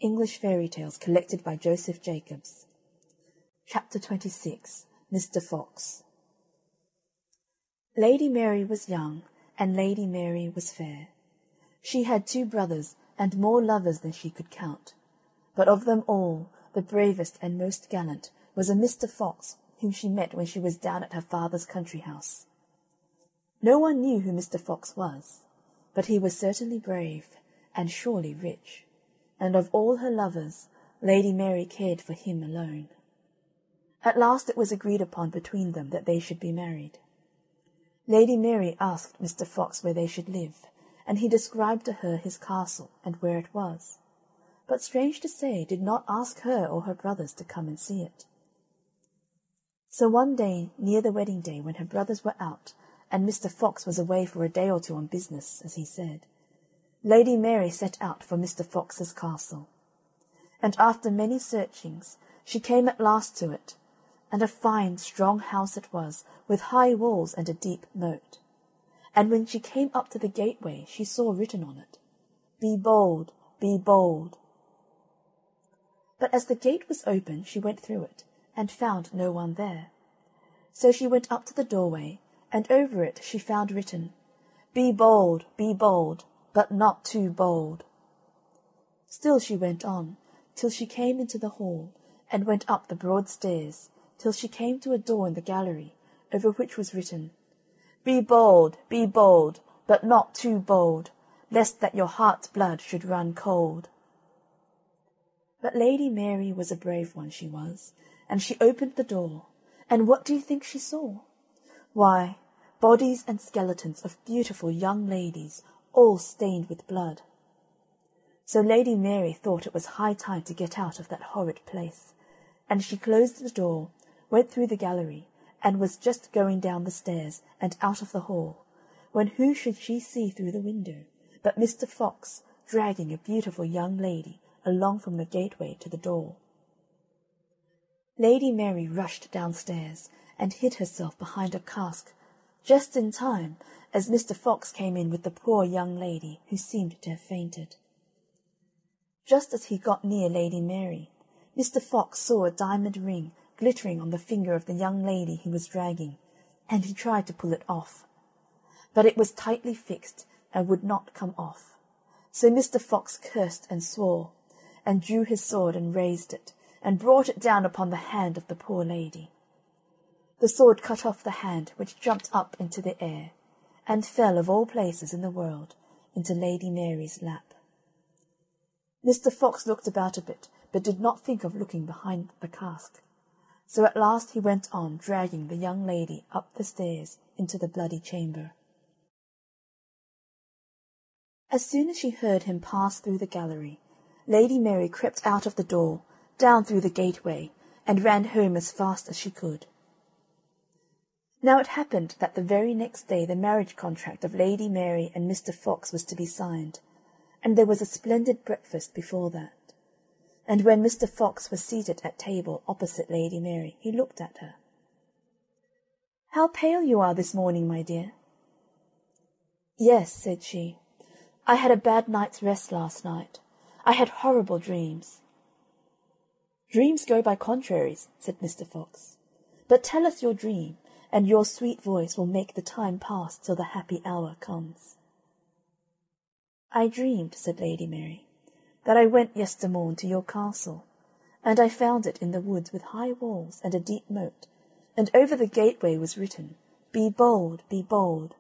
English Fairy Tales collected by Joseph Jacobs. Chapter 26. Mr. Fox. Lady Mary was young, and Lady Mary was fair. She had 2 brothers, and more lovers than she could count. But of them all, the bravest and most gallant was a Mr. Fox, whom she met when she was down at her father's country house. No one knew who Mr. Fox was, but he was certainly brave, and surely rich, and of all her lovers, Lady Mary cared for him alone. At last it was agreed upon between them that they should be married. Lady Mary asked Mr. Fox where they should live, and he described to her his castle and where it was, but strange to say did not ask her or her brothers to come and see it. So one day near the wedding day, when her brothers were out, and Mr. Fox was away for a day or 2 on business, as he said, Lady Mary set out for Mr. Fox's castle. And after many searchings, she came at last to it, and a fine, strong house it was, with high walls and a deep moat. And when she came up to the gateway, she saw written on it, "Be bold, be bold." But as the gate was open, she went through it, and found no one there. So she went up to the doorway, and over it she found written, be bold, but not too bold." Still she went on, till she came into the hall, and went up the broad stairs, till she came to a door in the gallery, over which was written, be bold, but not too bold, lest that your heart's blood should run cold." But Lady Mary was a brave one, she was, and she opened the door, and what do you think she saw? Why, bodies and skeletons of beautiful young ladies, all stained with blood. So Lady Mary thought it was high time to get out of that horrid place, and she closed the door, went through the gallery, and was just going down the stairs and out of the hall, when who should she see through the window but Mr. Fox dragging a beautiful young lady along from the gateway to the door. Lady Mary rushed downstairs, and hid herself behind a cask, just in time, as Mr. Fox came in with the poor young lady, who seemed to have fainted. Just as he got near Lady Mary, Mr. Fox saw a diamond ring glittering on the finger of the young lady he was dragging, and he tried to pull it off. But it was tightly fixed, and would not come off. So Mr. Fox cursed and swore, and drew his sword and raised it, and brought it down upon the hand of the poor lady. The sword cut off the hand, which jumped up into the air, and fell, of all places in the world, into Lady Mary's lap. Mr. Fox looked about a bit, but did not think of looking behind the cask. So at last he went on, dragging the young lady up the stairs into the bloody chamber. As soon as she heard him pass through the gallery, Lady Mary crept out of the door, down through the gateway, and ran home as fast as she could. Now it happened that the very next day the marriage contract of Lady Mary and Mr. Fox was to be signed, and there was a splendid breakfast before that. And when Mr. Fox was seated at table opposite Lady Mary, he looked at her. "How pale you are this morning, my dear." "Yes," said she, "I had a bad night's rest last night. I had horrible dreams." "Dreams go by contraries," said Mr. Fox. "But tell us your dream, and your sweet voice will make the time pass till the happy hour comes." "I dreamed," said Lady Mary, "that I went yestermorn to your castle, and I found it in the woods with high walls and a deep moat, and over the gateway was written, Be bold, be bold."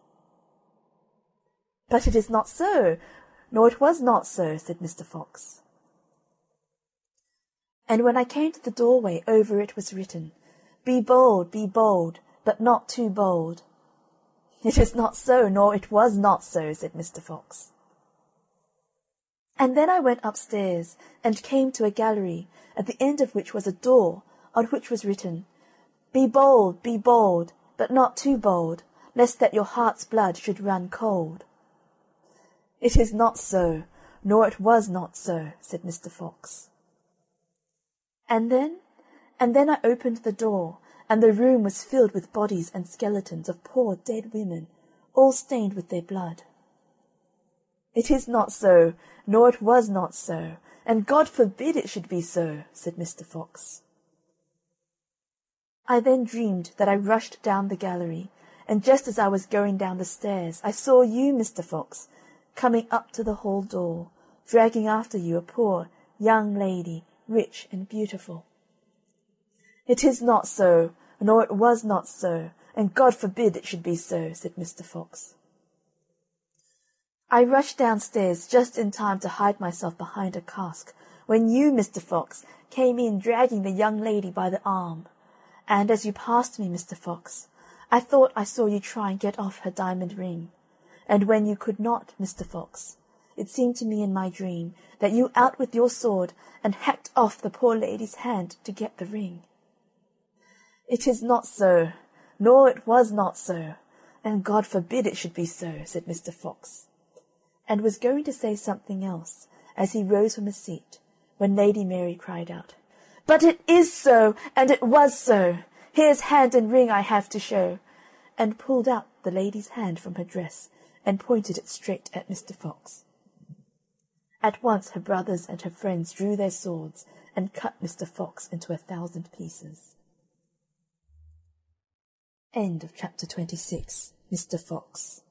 "But it is not so, nor it was not so," said Mr. Fox. "And when I came to the doorway, over it was written, be bold, but not too bold." "It is not so, nor it was not so," said Mr. Fox. "And then I went upstairs, and came to a gallery, at the end of which was a door, on which was written, be bold, but not too bold, lest that your heart's blood should run cold." "It is not so, nor it was not so," said Mr. Fox. And then I opened the door, and the room was filled with bodies and skeletons of poor dead women, all stained with their blood. "It is not so, nor it was not so, and God forbid it should be so," said Mr. Fox. I then dreamed that I rushed down the gallery, and just as I was going down the stairs, I saw you, Mr. Fox, coming up to the hall door, dragging after you a poor young lady, rich and beautiful. "It is not so, nor it was not so, and God forbid it should be so," said Mr. Fox. I rushed downstairs just in time to hide myself behind a cask, when you, Mr. Fox, came in dragging the young lady by the arm. And as you passed me, Mr. Fox, I thought I saw you try and get off her diamond ring. And when you could not, Mr. Fox, it seemed to me in my dream that you out with your sword and hacked off the poor lady's hand to get the ring. "It is not so, nor it was not so, and God forbid it should be so," said Mr. Fox, and was going to say something else as he rose from his seat, when Lady Mary cried out, "But it is so, and it was so. Here's hand and ring I have to show," and pulled out the lady's hand from her dress and pointed it straight at Mr. Fox. At once her brothers and her friends drew their swords and cut Mr. Fox into 1,000 pieces. End of chapter 26. Mr. Fox.